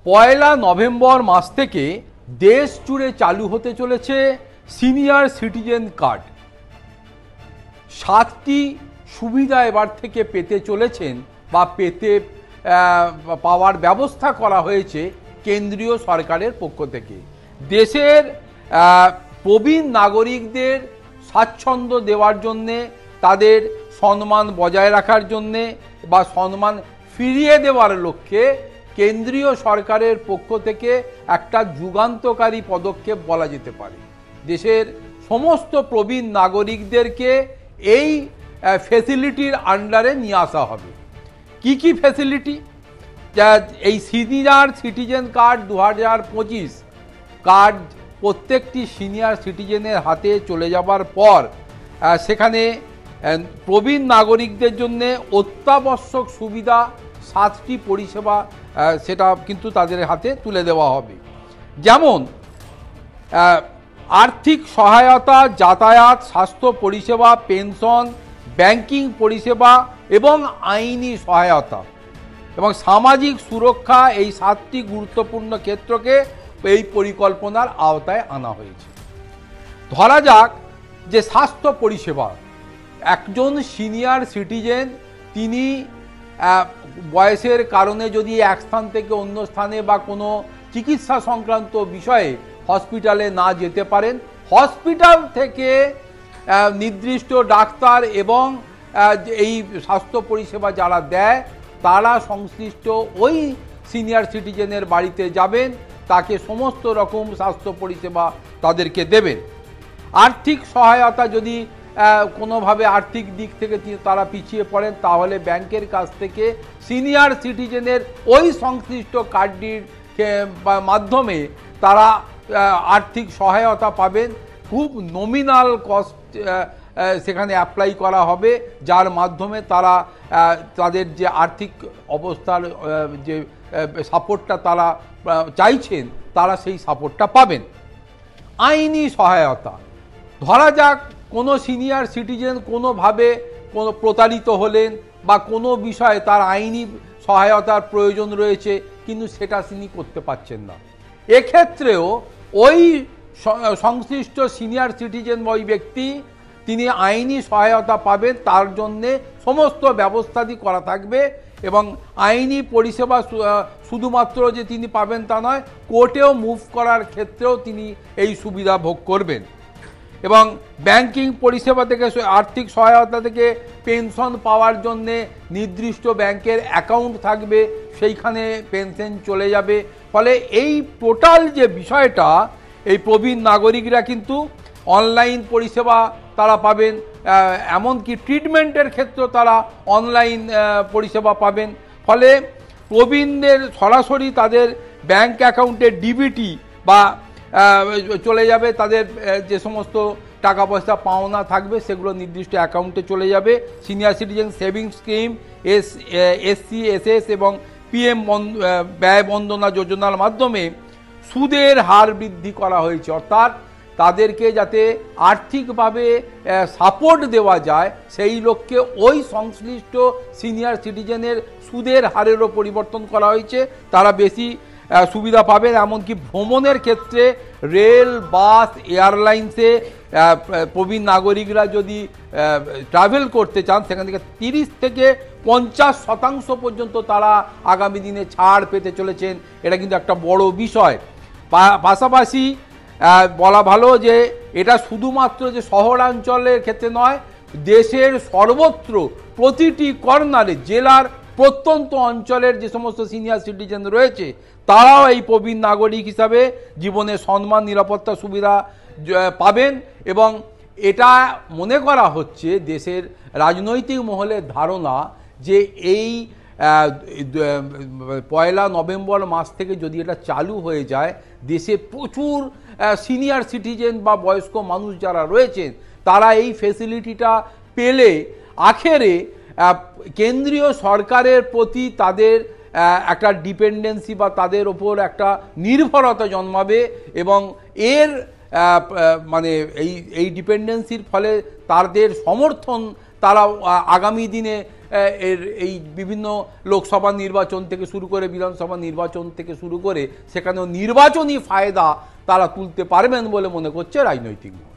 পয়লা November মাস থেকে দেশ জুড়ে চালু হতে চলেছে সিনিয়র সিটিজেন কার্ড। 7টি সুবিধা এবার থেকে পেতে চলেছেন বা পাওয়ার ব্যবস্থা করা হয়েছে কেন্দ্রীয় সরকারের পক্ষ থেকে। দেশের প্রবীণ নাগরিকদের স্বাচ্ছন্দ্য দেওয়ার জন্যে, তাদের সম্মান বজায় রাখার জন্যে বা সম্মান ফিরিয়ে দেওয়ার লক্ষ্যে কেন্দ্রীয় সরকারের পক্ষ থেকে একটা যুগান্তকারী পদক্ষেপ বলা যেতে পারে। দেশের সমস্ত প্রবীণ নাগরিকদেরকে এই ফ্যাসিলিটির আন্ডারে নিয়ে আসা হবে। কি কি ফ্যাসিলিটি? এই সিনিয়র সিটিজেন কার্ড 2025 কার্ড প্রত্যেকটি সিনিয়র সিটিজেনের হাতে চলে যাবার পর সেখানে প্রবীণ নাগরিকদের জন্য অত্যাবশ্যক সুবিধা 7টি পরিষেবা সেটা কিন্তু তাদের হাতে তুলে দেওয়া হবে। যেমন আর্থিক সহায়তা, যাতায়াত, স্বাস্থ্য পরিষেবা, পেনশন, ব্যাংকিং পরিষেবা এবং আইনি সহায়তা এবং সামাজিক সুরক্ষা, এই 7টি গুরুত্বপূর্ণ ক্ষেত্রকে এই পরিকল্পনার আওতায় আনা হয়েছে। ধরা যাক যে স্বাস্থ্য পরিষেবা, একজন সিনিয়র সিটিজেন তিনি বয়সের কারণে যদি এক স্থান থেকে অন্য স্থানে বা কোনো চিকিৎসা সংক্রান্ত বিষয়ে হসপিটালে না যেতে পারেন, হসপিটাল থেকে নির্দিষ্ট ডাক্তার এবং এই স্বাস্থ্য পরিষেবা যারা দেয় তারা সংশ্লিষ্ট ওই সিনিয়র সিটিজেনের বাড়িতে যাবেন, তাকে সমস্ত রকম স্বাস্থ্য পরিষেবা তাদেরকে দেবেন। আর্থিক সহায়তা, যদি কোনোভাবে আর্থিক দিক থেকে তারা পিছিয়ে পড়েন তাহলে ব্যাংকের কাছ থেকে সিনিয়র সিটিজেনের ওই সংশ্লিষ্ট কার্ডটির মাধ্যমে তারা আর্থিক সহায়তা পাবেন। খুব নমিনাল কস্ট সেখানে অ্যাপ্লাই করা হবে, যার মাধ্যমে তারা তাদের যে আর্থিক অবস্থার যে সাপোর্টটা তারা চাইছেন তারা সেই সাপোর্টটা পাবেন। আইনি সহায়তা, ধরা যাক কোনো সিনিয়র সিটিজেন কোনোভাবে কোনো প্রতারিত হলেন বা কোনো বিষয়ে তার আইনি সহায়তার প্রয়োজন রয়েছে কিন্তু সেটা তিনি করতে পারছেন না, এক্ষেত্রেও ওই সংশ্লিষ্ট সিনিয়র সিটিজেন বা ওই ব্যক্তি তিনি আইনি সহায়তা পাবেন। তার জন্যে সমস্ত ব্যবস্থাটি করা থাকবে এবং আইনি পরিষেবা শুধুমাত্র যে তিনি পাবেন তা নয়, কোর্টেও মুভ করার ক্ষেত্রেও তিনি এই সুবিধা ভোগ করবেন। এবং ব্যাংকিং পরিষেবা থেকে, আর্থিক সহায়তা থেকে পেনশন পাওয়ার জন্যে নির্দিষ্ট ব্যাংকের অ্যাকাউন্ট থাকবে, সেইখানে পেনশন চলে যাবে। ফলে এই টোটাল যে বিষয়টা, এই প্রবীণ নাগরিকরা কিন্তু অনলাইন পরিষেবা তারা পাবেন, এমনকি ট্রিটমেন্টের ক্ষেত্রেও তারা অনলাইন পরিষেবা পাবেন। ফলে প্রবীণদের সরাসরি তাদের ব্যাংক অ্যাকাউন্টে ডিবিটি বা চলে যাবে, তাদের যে সমস্ত টাকা পয়সা পাওনা থাকবে সেগুলো নির্দিষ্ট অ্যাকাউন্টে চলে যাবে। Senior citizen savings scheme, SC, SS এবং পিএম ব্যয় বন্দনা যোজনার মাধ্যমে সুদের হার বৃদ্ধি করা হয়েছে, অর্থাৎ তাদেরকে যাতে আর্থিকভাবে সাপোর্ট দেওয়া যায় সেই লক্ষ্যে ওই সংশ্লিষ্ট সিনিয়র সিটিজেনের সুদের হারেরও পরিবর্তন করা হয়েছে, তারা বেশি সুবিধা পাবেন। এমনকি ভ্রমণের ক্ষেত্রে রেল, বাস, এয়ারলাইন্সে প্রবীণ নাগরিকরা যদি ট্রাভেল করতে চান সেখান থেকে 30 থেকে 50% পর্যন্ত তারা আগামী দিনে ছাড় পেতে চলেছেন। এটা কিন্তু একটা বড় বিষয়। পাশাপাশি বলা ভালো যে এটা শুধুমাত্র যে শহরাঞ্চলের ক্ষেত্রে নয়, দেশের সর্বত্র প্রতিটি কর্নারে, জেলার প্রত্যন্ত অঞ্চলের যে সমস্ত সিনিয়র সিটিজেন রয়েছে তারাও এই প্রবীণ নাগরিক হিসাবে জীবনের সম্মান, নিরাপত্তা সুবিধা পাবেন। এবং এটা মনে করা হচ্ছে, দেশের রাজনৈতিক মহলের ধারণা যে এই পয়লা নভেম্বর মাস থেকে যদি এটা চালু হয়ে যায়, দেশে প্রচুর সিনিয়র সিটিজেন বা বয়স্ক মানুষ যারা রয়েছেন তারা এই ফেসিলিটিটা পেলে আখেরে কেন্দ্রীয় সরকারের প্রতি তাদের একটা ডিপেন্ডেন্সি বা তাদের ওপর একটা নির্ভরতা জন্মাবে এবং এর মানে এই ডিপেন্ডেন্সির ফলে তাদের সমর্থন তারা আগামী দিনে এর এই বিভিন্ন লোকসভা নির্বাচন থেকে শুরু করে বিধানসভা নির্বাচন থেকে শুরু করে সেখানেও নির্বাচনী ফায়দা তারা তুলতে পারবেন বলে মনে করছে রাজনৈতিক মহল।